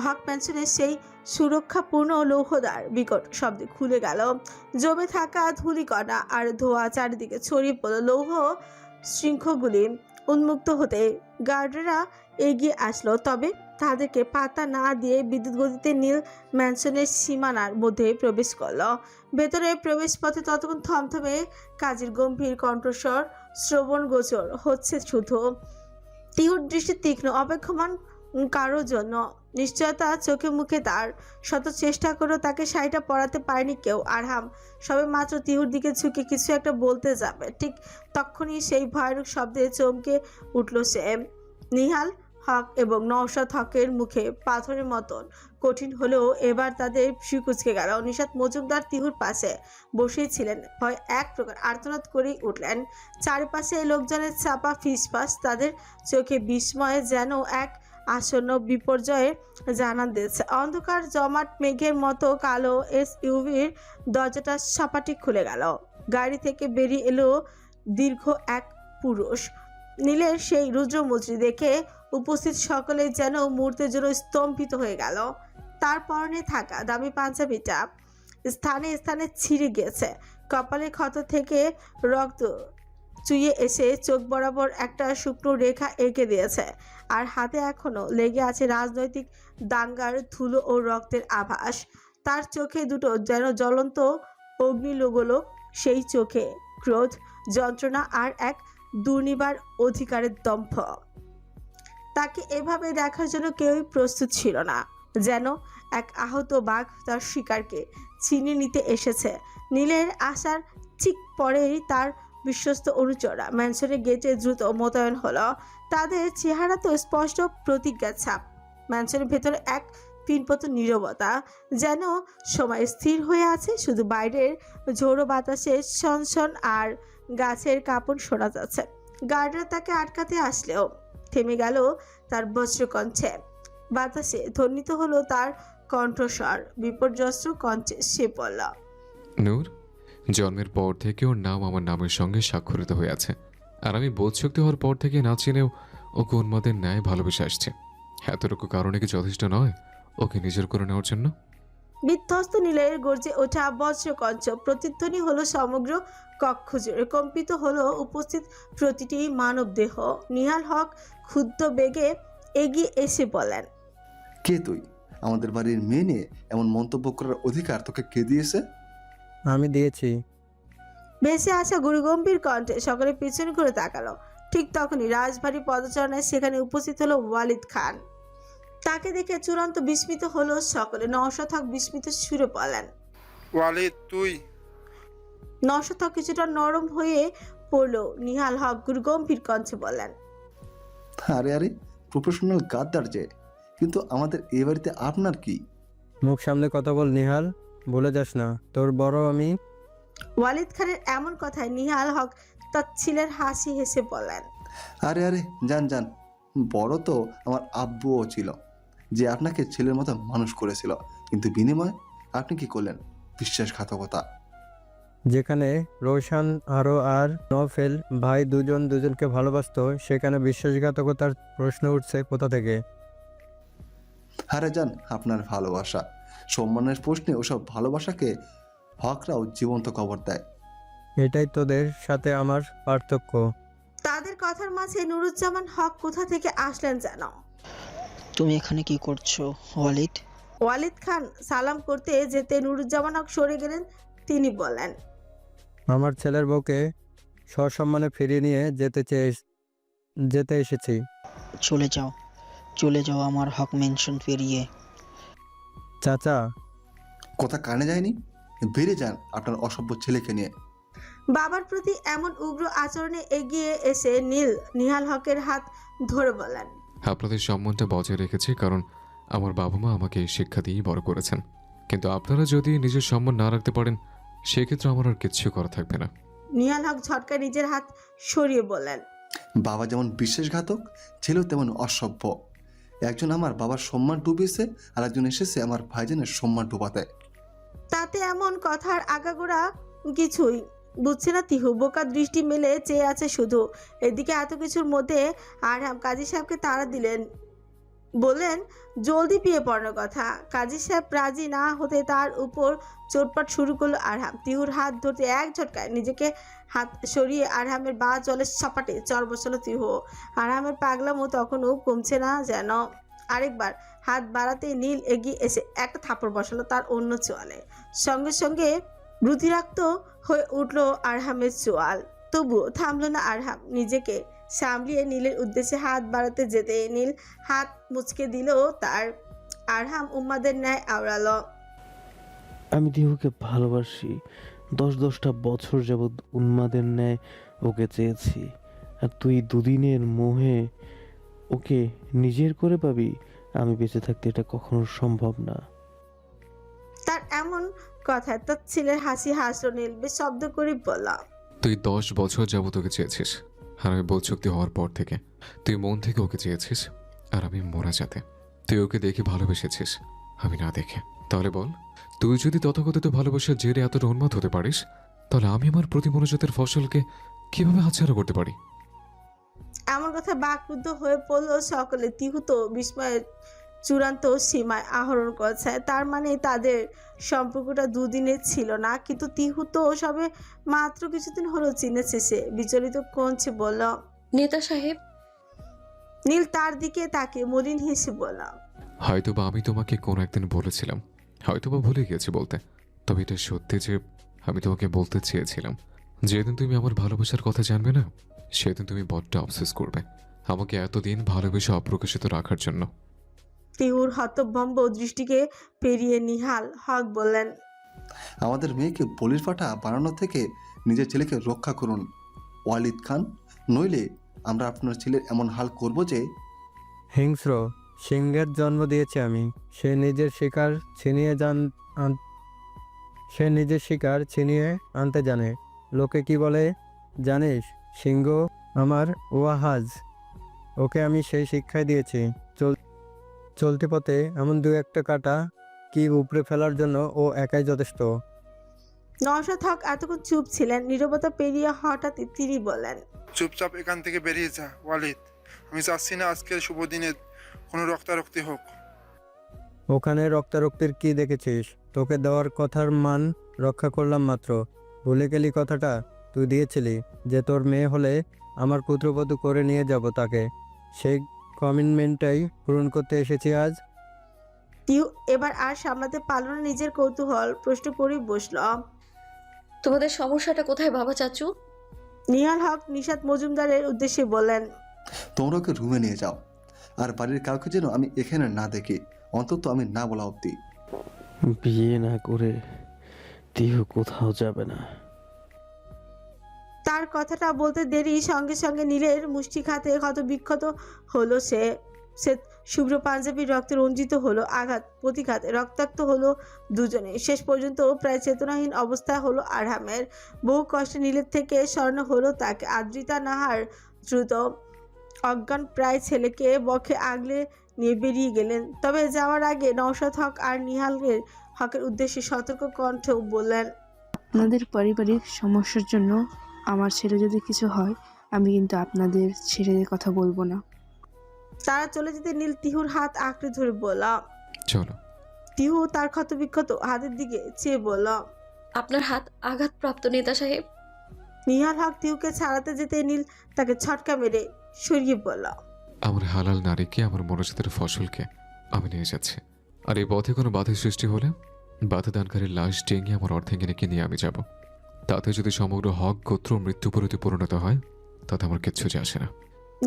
হক ম্যানশনের সেই সুরক্ষাপূর্ণ লৌহদ্বার বিকট শব্দে খুলে গেল। জমে থাকা ধূলিকণা আর ধোঁয়া চারিদিকে ছড়িয়ে পড়ল। লৌহ শৃঙ্খগুলি উন্মুক্ত হতে গার্ডরা এগিয়ে আসলো, তবে তাদেরকে পাতা না দিয়ে বিদ্যুৎ গতিতে নীল ম্যানশনের সীমানার মধ্যে প্রবেশ করল। ভেতরে প্রবেশ পথে ততক্ষণ থমথমে কাজের গম্ভীর কণ্ঠস্বর শ্রবণগোচর হচ্ছে শুধু। তিহুর দৃষ্টি তীক্ষ্ণ, অপেক্ষমান কারোর জন্য। নিশ্চয়তা চোখে মুখে তার। শত চেষ্টা করেও তাকে শাড়িটা পরাতে পারেনি কেউ। আরহাম সবে মাত্র তিহুর দিকে ঝুঁকে কিছু একটা বলতে যাবে, ঠিক তখনই সেই ভয়ানক শব্দে চমকে উঠল সে। নিহাল হক এবং নওশাদ হকের মুখে পাথরের মতন কঠিন হলেও এবার তাদের শিকুচকে গেল। নিশাত মজুমদার তিহুর পাশে বসেই ছিলেন। ভয় এক প্রকার আর্তনাদ করেই উঠলেন। চারিপাশে লোকজনের চাপা ফিসফাস, তাদের চোখে বিস্ময়ে যেন এক আসন্ন বিপর্যয়ে জানান দিয়েছে। অন্ধকার জমাট মেঘের মতো কালো এসইউভির দরজাটা সাপাটি খুলে গেল। গাড়ি থেকে বেরিয়ে এলো দীর্ঘ এক পুরুষ। নীলের সেই রুদ্রমুদ্রি দেখে উপস্থিত সকলে যেন মুহূর্তের জন্য স্তম্ভিত হয়ে গেল। তার পরনে থাকা দামি পাঞ্জাবিটা স্থানে স্থানে ছিঁড়ে গিয়েছে, কপালের ক্ষত থেকে রক্ত চুইয়ে এসে চোখ বরাবর একটা শুকনো রেখা এঁকে দিয়েছে, আর হাতে এখনো লেগে আছে রাজনৈতিক দাঙ্গার ধুলো ও রক্তের আভাস। তার চোখে দুটো যেন জ্বলন্ত অগ্নিলোগোলক, সেই চোখে ক্রোধ, যন্ত্রণা আর এক দুর্নিবার অধিকারের দম্ভ। তাকে এভাবে দেখার জন্য কেউই প্রস্তুত ছিল না, যেন এক আহত বাঘ তার শিকারকে ছিনিয়ে নিতে এসেছে। নীলের আসার ঠিক পরেই তার বিশ্বস্ত অনুচররা ম্যানশনের গেটে দ্রুত মোতায়েন হলো। তাদের চেহারা তো স্পষ্ট প্রতিজ্ঞার ছাপ। ম্যানশনের ভেতরে এক পিনপত নীরবতা, যেন সময় স্থির হয়ে আছে। শুধু বাইরের ঝোড়ো বাতাসে সনসন আর গাছের কাঁপন শোনা যাচ্ছে। গার্ডরা তাকে আটকাতে আসলেও থেমে গেল তার বজ্রকণ্ঠে। বাতাসে ধ্বনিত হলো তার কণ্ঠস্বর, বিপর্যস্ত কণ্ঠে সে বলল,
নূর, জন্মের পর থেকে ওর নাম আমার নামের সঙ্গে স্বাক্ষরিত হয়ে আছে, আর আমি বোধশক্তি হওয়ার পর থেকে না চিনেও ওকে উন্মাদের ন্যায় ভালোবেসে আসছে। এতটুকু কারণে কি যথেষ্ট নয় ওকে নিজের করে নেওয়ার জন্য?
বিধ্বস্ত নীলের গর্জে ওঠা বজ্রকণ্ঠ প্রতিধ্বনি হলো সমগ্র কক্ষ জুড়ে। কম্পিত হলো উপস্থিত প্রতিটি মানব দেহ। নিহাল হক ক্ষুদ্র বেগে এগিয়ে এসে বলেন,
কে তুই? আমাদের বাড়ির মেয়ে নিয়ে এমন মন্তব্য করার অধিকার তোকে কে দিয়েছে?
আমি দিয়েছি।
ভেসে আসা গুরুগম্ভীর কণ্ঠে সকলে পিছন করে তাকালো। ঠিক তখনই রাজবাড়ি পদচারণায় সেখানে উপস্থিত হলো ওয়ালিদ খান। তাকে দেখে চূড়ান্ত বিস্মিত হলো সকলে। নওশাদ হক বিস্মিত সুরে বলেন,
ওয়ালিদ তুই?
নওশাদ হক কিছুটা নরম হয়ে পড়ল। নিহাল হক গুরুগম্ভীর কণ্ঠে বলেন,
আরে আরে, প্রফেশনাল গাদ্দার যে, কিন্তু আমাদের এ বাড়িতে আপনার কি?
মুখ সামনে কথা বল নিহাল, বলে যাস না তোর বড় আমি।
ওয়ালিদ খানের এমন কথায় নিহাল হক তাচ্ছিলের হাসি হেসে বলেন,
আরে আরে, যান যান, বড় তো আমার আব্বুও ছিল, যে আপনাকে ছেলের মতো মানুষ করেছিল, কিন্তু বিনিময়ে আপনি কি করলেন? বিশ্বাসঘাতকতা।
যেখানে রোশান আরো আর নফেল ভাই দুজন দুজনকে ভালোবাসতো, সেখানে বিশ্বাসঘাতকতার প্রশ্ন উঠছে কোথা থেকে?
আরে যান, আপনার ভালোবাসা সম্মানের প্রশ্নে ওসব ভালোবাসাকে হকরাও জীবন্ত কবর দেয়।
এটাই তোদের সাথে আমার পার্থক্য।
তাদের কথার মাঝে নুরুজ্জামান হক কোথা থেকে আসলেন যেন।
তুমি এখানে কি করছো ওয়ালিদ?
ওয়ালিদ খান সালাম করতে যেতে নুরুজ্জামান হক সরে গেলেন। তিনি বলেন,
আমার ছেলের বউকে সসম্মানে ফিরিয়ে নিয়ে যেতে এসেছি।
চলে যাও, চলে যাও আমার হক মেনশন পেরিয়ে।
চাচা,
কথা কানে যায়নি? বেরিয়ে যান আপনার অসভ্য ছেলেকে নিয়ে।
বাবার প্রতি এমন উগ্র আচরণে এগিয়ে এসে নিহাল হকের হাত ধরে বলেন,
আপনাদের সম্মানটা বজায় রেখেছি কারণ আমার বাবা মা আমাকে এই শিক্ষা দিয়েই বড় করেছেন, কিন্তু আপনারা যদি নিজের সম্মান না রাখতে পারেন সেক্ষেত্রে আমার আর কিচ্ছু করা থাকবে না।
নিহাল হক ঝটকায় নিজের হাত সরিয়ে বলেন,
বাবা যেমন বিশ্বাসঘাতক, ছেলেও তেমন অসভ্য। একজন আমার বাবার সম্মান ডুবিয়েছে, আর একজন এসেছে আমার ভাইজানের সম্মান ডুবাতে।
তাতে এমন কথার আগাগোড়া কিছুই বুঝছে না তিহু। বোকা দৃষ্টি মেলে চেয়ে আছে শুধু। এদিকে এত কিছুর মধ্যে আরহাম কাজী সাহেবকে তাড়া দিলেন, বললেন জলদি বিয়ে পড়ানোর কথা। কাজী সাহেব রাজি না হতে তার উপর চোটপাট শুরু করলো আরহাম। তিহুর হাত ধরতে এক ঝটকায় নিজেকে হাত সরিয়ে আরহামের বা জলের সাপাটে চর বসালো তিহু। আরহামের পাগলামো তখনও কমছে না যেন। আরেকবার হাত বাড়াতে নীল এগিয়ে এসে একটা থাপড় বসালো তার অন্য চোয়ালে। সঙ্গে সঙ্গে রুধিরাক্ত হয়ে উঠল আরহামের চোয়াল। তবুও থামলো না আরহাম। নিজেকে সামলিয়ে নীলের উদ্দেশ্যে হাত বাড়াতে যেতে নীল হাত মুচকে দিল তার। আরহাম উম্মাদের ন্যায় আওড়ালো,
আমি দিহুকে ভালোবাসি। 10-10টা বছর যাবৎ উন্মাদের ন্যায় ওকে চেয়েছি, আর তুই দুদিনের মোহে ওকে নিজের করে পাবি? আমি বেঁচে থাকতে এটা কখনো সম্ভব না।
তার এমন কথায় তার ছেলের হাসি হাসলো। নীল বেশ শব্দ করে বলল,
তুই 10 বছর যাবত ওকে চেয়েছিস, আর আমি বোধশক্তি হওয়ার পর থেকে তুই মন থেকে ওকে চেয়েছিস, আর আমি মরা যাতে। তুই ওকে দেখে ভালোবেসেছিস, আমি না দেখে। তাহলে বল, তুই যদি তথাকথিত ভালোবাসার জেরে এতটা উন্মাদ হতে পারিস, তাহলে আমি আমার প্রতি মনোজাতের ফসলকে কিভাবে হাতছাড়া করতে পারি?
এমন কথা বাকরুদ্ধ হয়ে পড়ল সকলে। তিহু তো বিস্ময়ের চূড়ান্ত সীমায় আহরণ করছে। তার মানে তাদের সম্পর্কটা দুদিনের ছিল না, কিন্তু তিহু তো সবে মাত্র কিছুদিন হলো চিনেছে। সে বিচলিত কঞ্চে বলল।
নেতা সাহেব।
নীল তার দিকে তাকে মলিন হেসে বলল।
হয়তোবা আমি তোমাকে কোনো একদিন বলেছিলাম, হয়তোবা ভুলে গেছি বলতে, তবে এটা সত্যি যে আমি তোমাকে বলতে চেয়েছিলাম। যেদিন তুমি আমার ভালোবাসার কথা জানবে না, সেদিন তুমি বড্ড অবসেস করবে আমাকে এতদিন ভালোবেসে অপ্রকাশিত রাখার জন্য।
তিহুর হতভম্ব দৃষ্টিকে পেরিয়ে নিহাল হক বললেন।
আমাদের মেয়েকে বলির পাঠা বানানো থেকে নিজের ছেলেকে রক্ষা করুন ওয়ালিদ খান, নইলে আমরা আপনার ছেলের এমন হাল করব যে।
হিংস্র সিংহের জন্ম দিয়েছি আমি। সে নিজের শিকার ছিনিয়ে আনতে জানে। লোকে কি বলে জানিস? সিংহ আমার ওয়াহাজ। ওকে আমি সেই শিক্ষাই দিয়েছি। চলতি পথে এমন দু একটা কাটা কি উপড়ে ফেলার জন্য ও একাই যথেষ্ট।
নওশাদ হক এতক্ষণ চুপ ছিলেন। নীরবতা পেরিয়ে হঠাৎ তিনি বলেন।
চুপচাপ এখান থেকে বেরিয়ে যা ওয়ালিদ। আমি চাচ্ছি না আজকের শুভ দিনে কোনো রক্তারক্তি হোক।
ওখানে রক্তারক্তির কি দেখেছিস? তোকে দেওয়ার কথার মান রক্ষা করলাম মাত্র। ভুলে গেলি কথাটা তুই দিয়েছিলি যে তোর মেয়ে হলে আমার পুত্রবধূ করে নিয়ে যাব তাকে। সেই কমিটমেন্টটাই পূরণ করতে এসেছি আজ।
তিহু এবার আর সামলাতে পারল না নিজের কৌতূহল, প্রশ্ন করেই বসল।
তোমাদের সমস্যাটা কোথায় বাবা চাচু?
নিহাল হক নিশাত মজুমদারের উদ্দেশ্যে বললেন।
তোমরা ওকে রুমে নিয়ে যাও, আর বাড়ির কাউকে যেন আমি এখানে না দেখি, অন্তত আমি না বলা অব্দি।
বিয়ে না করে তিহু কোথাও যাবে না।
তার কথাটা বলতে দেরি সঙ্গে সঙ্গে নীলের মুষ্টিঘাতে ক্ষতবিক্ষত হলো সে। শুভ্র পাঞ্জাবির রক্তে রঞ্জিত হলো আঘাত প্রতিঘাত, রক্তাক্ত হলো দুজনে। শেষ পর্যন্ত প্রায় চেতনাহীন অবস্থা হলো আরহামের। বহু কষ্টে নীলের থেকে স্বর্ণ হলো তাকে। আদ্রিতা নাহার দ্রুত অজ্ঞান প্রায় ছেলেকে বক্ষে আগলে নিয়ে বেরিয়ে গেলেন। তবে যাওয়ার আগে নওশাদ হক আর নিহালের হকের উদ্দেশ্যে সতর্ক কণ্ঠেও বললেন।
আপনাদের পারিবারিক সমস্যার জন্য আমার ছেলে যদি কিছু হয়, আমি কিন্তু আপনাদের ছেড়ে কথা বলবো না।
তারা চলে যেতে নীল তিহুর হাত আঁকড়ে ধরে বলল।
চলো।
তিহু তার ক্ষতবিক্ষত হাতের দিকে চেয়ে বলল।
আপনার হাত আঘাতপ্রাপ্ত নেতা সাহেব।
নিহাল হক তিহুকে ছাড়াতে যেতে নীল তাকে ছটকা মেরে সরিয়ে বলল।
আমার হালাল নারীকে, আমার মনোজাতের ফসলকে আমি নিয়ে যাচ্ছি। আর এই পথে কোনো বাধা সৃষ্টি হলে বাধা দানকারীর লাশ ডেঙে আমার অর্ধাঙ্গিনীকে নিয়ে আমি যাব। তাতে যদি সমগ্র হক গোত্র মৃত্যুপরিতে পরিণত হয়, তাতে আমার কিচ্ছু যায় আসে না।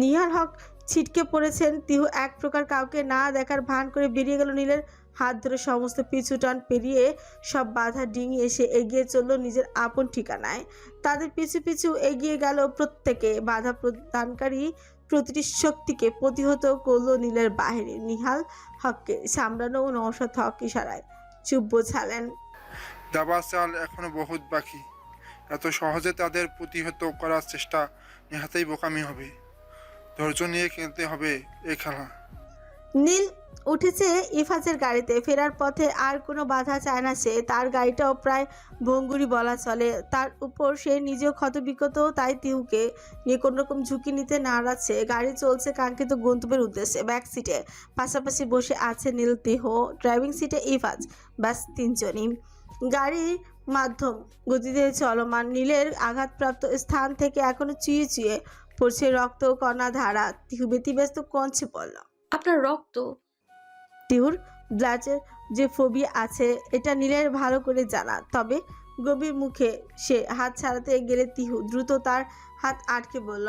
নিহাল হক ছিটকে পড়েছেন। তিহু এক প্রকার কাউকে না দেখার ভান করে বেরিয়ে গেল নীলের হাত ধরে। সমস্ত পিছু টান পেরিয়ে সব বাধা ডিঙিয়ে এসে এগিয়ে চলল নিজের আপন ঠিকানায়। তাদের পিছু পিছু এগিয়ে গেল প্রত্যেকে। বাধা প্রদানকারী প্রতিটি শক্তিকে প্রতিহত করলো নীলের বাহিনী। নিহাল হককে সামলানো ও নওশাদ হক ইশারায় চুপ বোঝালেন।
দাবা চাল এখনো বহুত বাকি। এত সহজে তাদের প্রতিহত করার চেষ্টা নেহাতেই বোকামি হবে। ধৈর্য নিয়ে খেলতে হবে এই খেলা।
নীল উঠেছে ইফাজের গাড়িতে। ফেরার পথে আর কোনো বাধা চায় না সে। তার গাড়িটাও প্রায় ভঙ্গুরি বলা চলে। তার উপর সে নিজেও ক্ষতবিক্ষত, তাই তিহুকে নিয়ে কোনোরকম ঝুঁকি নিতে নাড়াচ্ছে। গাড়ি চলছে কাঙ্ক্ষিত গন্তব্যের উদ্দেশ্যে। ব্যাক সিটে পাশাপাশি বসে আছে নীল, তিহু, ড্রাইভিং সিটে ইফাজ। ব্যাস তিনজনই। গাড়ির মাধ্যম গতিতে চলমান। নীলের আঘাতপ্রাপ্ত স্থান থেকে এখনো চুইয়ে চুইয়ে পড়ছে রক্ত কণা ধারা। তিহু ব্যতিব্যস্ত কঞ্চে পড়ল।
আপনার রক্ত?
তিহুর ব্লাডের যে ফোবিয়া আছে এটা নীলের ভালো করে জানা। তবে গভীর মুখে সে হাত ছাড়াতে গেলে তিহু দ্রুত তার হাত আটকে বলল।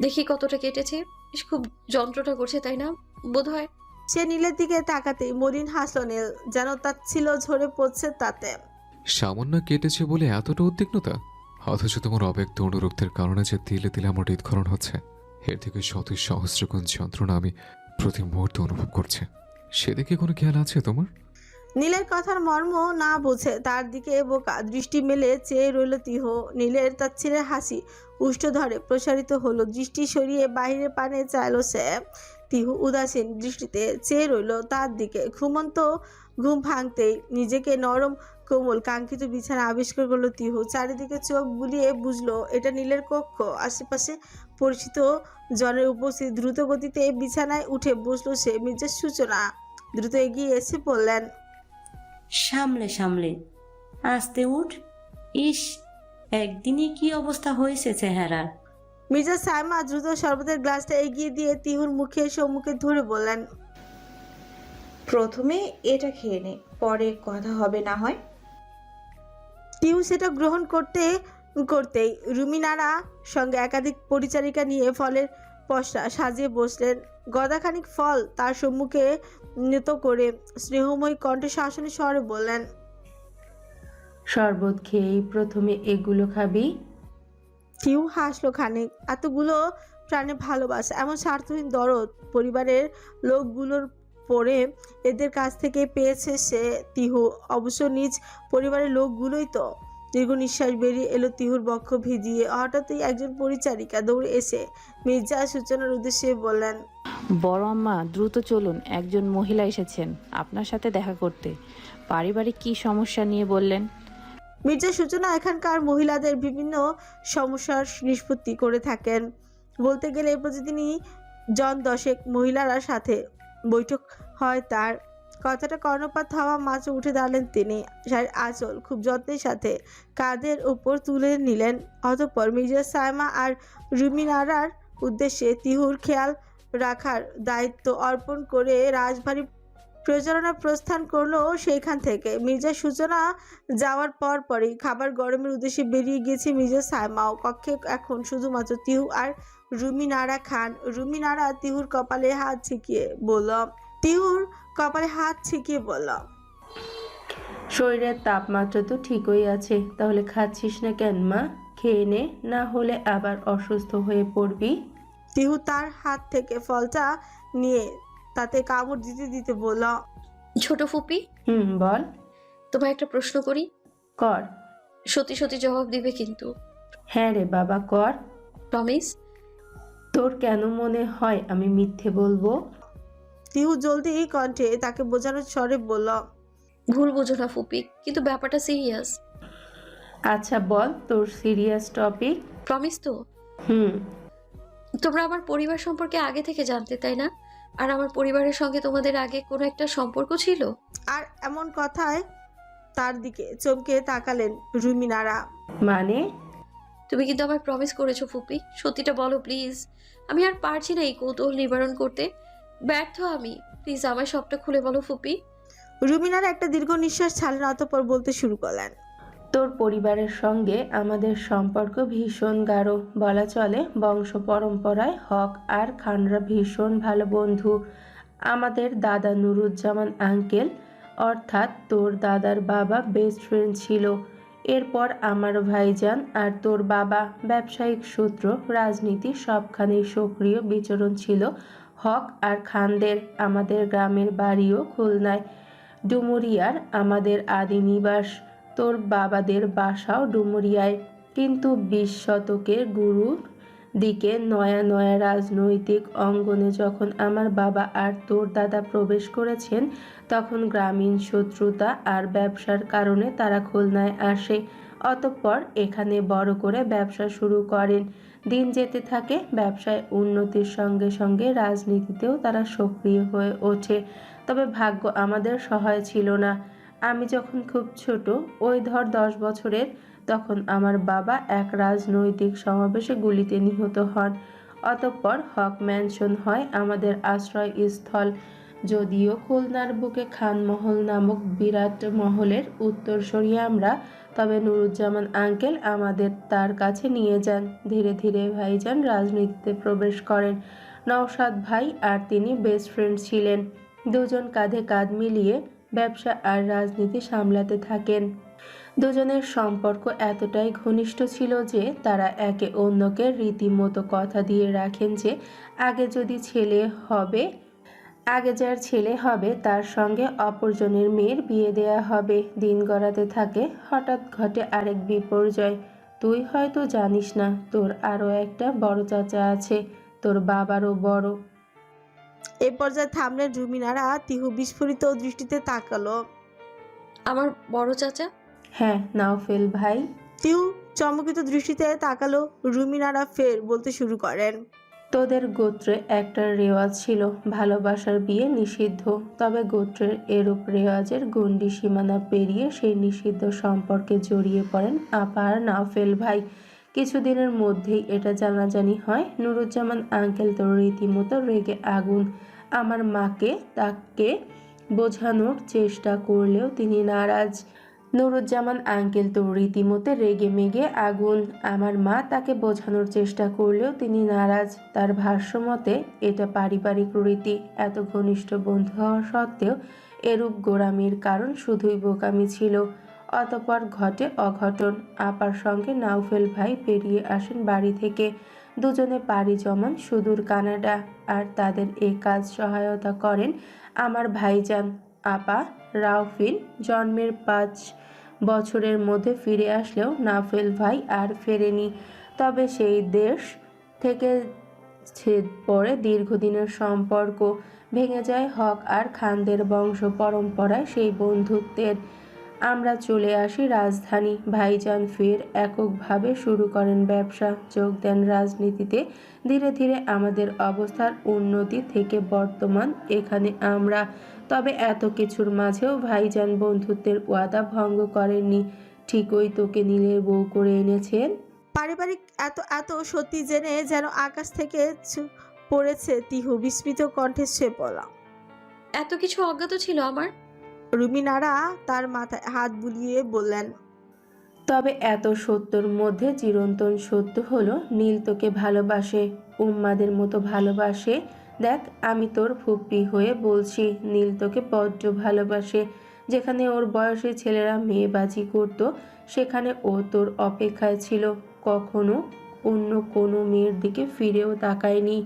দেখি কতটা কেটেছে। খুব যন্ত্রণা করছে তাই না? বোধহয়।
সে নীলের দিকে তাকাতেই মলিন হাসল নীল, যেন তার ছিল ঝরে পড়ছে তাতে।
সামান্য কেটেছে বলে এতটা উদ্বিগ্নতা? অথচ তোমার অব্যক্ত অনুরক্তের কারণে যে তিলে তিলে আমার হৃদক্ষরণ হচ্ছে, এর থেকে শত সহস্রগুণ যন্ত্রণা আমি প্রতি মুহূর্তে অনুভব করছি। সেদিকে কোনো খেয়াল আছে তোমার?
নীলের কথার মর্ম না বুঝে তার দিকে বোকা দৃষ্টি মেলে চেয়ে রইল তিহু। নীলের তার ছেলে হাসি উষ্ঠ ধরে প্রসারিত হলো। দৃষ্টি সরিয়ে বাইরে পানে চাইল সে। তিহু উদাসীন দৃষ্টিতে চেয়ে রইল তার দিকে। ঘুমন্ত ঘুম ভাঙতেই নিজেকে নরম কোমল কাঙ্ক্ষিত বিছানা আবিষ্কার করলো তিহু। চারিদিকে চোখ বুলিয়ে বুঝলো এটা নীলের কক্ষ। আশেপাশে পরিচিত জনের উপস্থিত। দ্রুত গতিতে বিছানায় উঠে বসলো সে। মির্জার সূচনা দ্রুত এগিয়ে এসে বললেন,
সামলে সামলে, আস্তে উঠ। ইস, একদিনই কি অবস্থা হয়েছে চেহারার।
মির্জা সাইমা দ্রুত শরবতের গ্লাসটা এগিয়ে দিয়ে তিহুর মুখে সম্মুখে ধরে বললেন,
প্রথমে এটা খেয়ে নে, পরে কথা হবে না হয়।
তিহু সেটা গ্রহণ করতেই রুমিনারা সঙ্গে একাধিক পরিচারিকা নিয়ে ফলের পসরা সাজিয়ে বসলেন। গদাখানিক ফল তার সম্মুখে নত করে স্নেহময়ী কণ্ঠে শাসনের স্বরে বললেন,
শরবত খেয়েই প্রথমে এগুলো খাবি?
তিহু হাসলো খানিক। এতগুলো প্রাণে ভালোবাসা, এমন স্বার্থহীন দরদ পরিবারের লোকগুলোর পরে এদের কাছ থেকে পেয়েছে সে। তিহু অবশ্য নিজ পরিবারের লোকগুলোই তো। দীর্ঘ নিঃশ্বাস বেরিয়ে এলো তিহুর বক্ষ ভিজিয়ে। হঠাৎই একজন পরিচারিকা দৌড়ে এসে মির্জা সূচনার উদ্দেশ্যে বললেন,
বড় আম্মা দ্রুত চলুন, একজন মহিলা এসেছেন আপনার সাথে দেখা করতে। পারিবারিক কি সমস্যা নিয়ে বললেন?
মির্জা সূচনা এখানকার মহিলাদের বিভিন্ন সমস্যার নিষ্পত্তি করে থাকেন। বলতে গেলে প্রতিদিনই জন দশেক মহিলার সাথে বৈঠক হয় তার। কথাটা কর্ণপাত হওয়া মাত্র উঠে দাঁড়ালেন তিনি। শাড়ির আঁচল খুব যত্নের সাথে কাঁধের উপর তুলে নিলেন। অতঃপর মির্জা সাইমা আর রুমিনারার উদ্দেশ্যে তিহুর খেয়াল রাখার দায়িত্ব অর্পণ করে রাজবাড়ি প্রচারণা প্রস্থান করলো। সেইখান থেকে মির্জা সূচনা যাওয়ার পরই খাবার গরমের উদ্দেশ্যে বেরিয়ে গিয়েছে মির্জা সাইমাও। কক্ষে এখন শুধুমাত্র তিহু আর রুমিনারা খান। রুমিনারা তিহুর কপালে হাত ছিকিয়ে বলল,
শরীরের তাপমাত্রা তো ঠিকই আছে, তাহলে খাচ্ছিস না কেন মা? খেয়ে নে, না হলে আবার অসুস্থ হয়ে পড়বি।
তিহু তার হাত থেকে ফলটা নিয়ে তাতে কামড় দিতে দিতে বলল,
ছোট ফুপি,
বল।
তোমায় একটা প্রশ্ন করি।
কর।
সত্যি সত্যি জবাব দিবে কিন্তু।
হ্যাঁ রে বাবা, কর।
প্রমিস?
তোর কেন মনে হয় আমি মিথ্যে বলবো?
তিহু জলদি কণ্ঠে তাকে বোঝানোর স্বরে বলল,
ভুল বোঝো না ফুপি, কিন্তু ব্যাপারটা সিরিয়াস।
আচ্ছা বল তোর সিরিয়াস টপিক।
প্রমিস তো? তোমরা আমার পরিবার সম্পর্কে আগে থেকে জানতে, তাই না? আর আমার পরিবারের সঙ্গে তোমাদের আগে কোনো একটা সম্পর্ক ছিল?
আর এমন কথায় তার দিকে চমকে তাকালেন রুমিনারা।
মানে?
তুমি কিন্তু আমায় প্রমিস করেছো ফুপি, সত্যিটা বলো প্লিজ। আমি আর পারছি না এই কৌতূহল নিবারণ করতে, ব্যর্থ আমি। প্লিজ আমায় সবটা খুলে বলো ফুপি।
রুমিনারা একটা দীর্ঘ নিঃশ্বাস ছাড়লেন, অতঃপর বলতে শুরু করলেন,
তোর পরিবারের সঙ্গে আমাদের সম্পর্ক ভীষণ গাঢ়, বলা চলে বংশ পরম্পরায় হক আর খানরা ভীষণ ভালো বন্ধু। আমাদের দাদা নুরুজ্জামান আঙ্কেল, অর্থাৎ তোর দাদার বাবা বেস্ট ফ্রেন্ড ছিল। এরপর আমার ভাইজান আর তোর বাবা ব্যবসায়িক সূত্র, রাজনীতি সবখানেই সক্রিয় বিচরণ ছিল হক আর খানদের। আমাদের গ্রামের বাড়িও খুলনায়, ডুমুরিয়ার আমাদের আদি নিবাস। তোর বাবাদের বাসাও ডুমুরিয়ায়। কিন্তু 20 শতকের গুরুর দিকে নয়া নয়া রাজনৈতিক অঙ্গনে যখন আমার বাবা আর তোর দাদা প্রবেশ করেছেন, তখন গ্রামীণ শত্রুতা আর ব্যবসার কারণে তারা খুলনায় আসে। অতঃপর এখানে বড় করে ব্যবসা শুরু করেন। দিন যেতে থাকে, ব্যবসায় উন্নতির সঙ্গে সঙ্গে রাজনীতিতেও তারা সক্রিয় হয়ে ওঠে। তবে ভাগ্য আমাদের সহায় ছিল না। আমি যখন খুব ছোট, ওই ধর 10 বছরের, তখন আমার বাবা এক রাজনৈতিক সমাবেশে গুলিতে নিহত হন। অতঃপর হক ম্যানশন হয় আমাদের আশ্রয়স্থল। যদিও খুলনার বুকে খানমহল নামক বিরাট মহলের উত্তরসূরি আমরা, তবে নুরুজ্জামান আঙ্কেল আমাদের তার কাছে নিয়ে যান। ধীরে ধীরে ভাইজান রাজনীতিতে প্রবেশ করেন। নওশাদ ভাই আর তিনি বেস্ট ফ্রেন্ড ছিলেন। দুজন কাঁধে কাঁধ মিলিয়ে ব্যবসা আর রাজনীতি সামলাতে থাকেন। দুজনের সম্পর্ক এতটাই ঘনিষ্ঠ ছিল যে তারা একে অন্যকে রীতিমতো কথা দিয়ে রাখেন যে আগে যার ছেলে হবে তার সঙ্গে অপরজনের মেয়ের বিয়ে দেয়া হবে। দিন গড়াতে থাকে, হঠাৎ ঘটে আরেক বিপর্যয়। তুই হয়তো জানিস না, তোর আরও একটা বড় চাচা আছে, তোর বাবারও বড়।
এ পর্যায়ে থামলেন রুমিনারা। তিহু বিস্ফোরিত দৃষ্টিতে তাকালো।
আমার বড় চাচা।
হ্যাঁ নাওফেল ভাই।
তিহু চমকিত দৃষ্টিতে তাকালো। রুমিনারা ফের বলতে শুরু করেন।
তোদের গোত্রে একটা রেওয়াজ ছিল, ভালোবাসার বিয়ে নিষিদ্ধ। তবে গোত্রের এরূপ রেওয়াজের গণ্ডি সীমানা পেরিয়ে সেই নিষিদ্ধ সম্পর্কে জড়িয়ে পড়েন আপা আর নাওফেল ভাই। কিছুদিনের মধ্যেই এটা জানাজানি হয়। নুরুজ্জামান আঙ্কেল তো রীতিমতো রেগে আগুন। আমার মাকে তাকে বোঝানোর চেষ্টা করলেও তিনি নারাজ। নুরুজ্জামান আঙ্কেল তো রীতিমতো রেগে মেগে আগুন। আমার মা তাকে বোঝানোর চেষ্টা করলেও তিনি নারাজ। তার ভাষ্যমতে এটা পারিবারিক রীতি। এত ঘনিষ্ঠ বন্ধু হওয়া সত্ত্বেও এরূপ গোঁড়ামির কারণ শুধুই বোকামি ছিল। অতঃপর ঘটে অঘটন। আপার সঙ্গে নাওফেল ভাই বেরিয়ে আসেন বাড়ি থেকে। দুজনে পাড়ি জমান সুদূর কানাডা। আর তাদের এ কাজ সহায়তা করেন আমার ভাইজান। আপা রাউফিন জন্মের 5 বছরের মধ্যে ফিরে আসলেও নাওফেল ভাই আর ফেরেনি। তবে সেই দেশ থেকে ছেদ পড়ে দীর্ঘদিনের সম্পর্ক। ভেঙে যায় হক আর খানদের বংশ পরম্পরায় সেই বন্ধুত্বের। আমরা চলে আসি রাজধানী। ভাইজান ফের এককভাবে শুরু করেন ব্যবসা, যোগ দেন রাজনীতিতে। ধীরে ধীরে আমাদের অবস্থার উন্নতি থেকে বর্তমান এখানে আমরা। তবে এত কিছুর মাঝেও ভাইজান বন্ধুত্বের ওয়াদা ভঙ্গ করেননি। ঠিকই তোকে নীলের বউ করে এনেছেন।
পারিবারিক এত এত সত্যি জেনে যেন আকাশ থেকে পড়েছে তিহু বিস্মিত কণ্ঠে সে বলা।
এত কিছু অজ্ঞাত ছিল আমার।
রুমিনারা তার মাথায় হাত বুলিয়ে বললেন।
তবে এত সত্যর মধ্যে চিরন্তন সত্য হলো নীল তোকে ভালোবাসে, উম্মাদের মতো ভালোবাসে। দেখ আমি তোর ফুপ্পি হয়ে বলছি, নীল তোকে বড্ড ভালোবাসে। যেখানে ওর বয়সী ছেলেরা মেয়েবাজি করত সেখানে ও তোর অপেক্ষায় ছিল। কখনো অন্য কোনো মেয়ের দিকে ফিরেও তাকায়নি।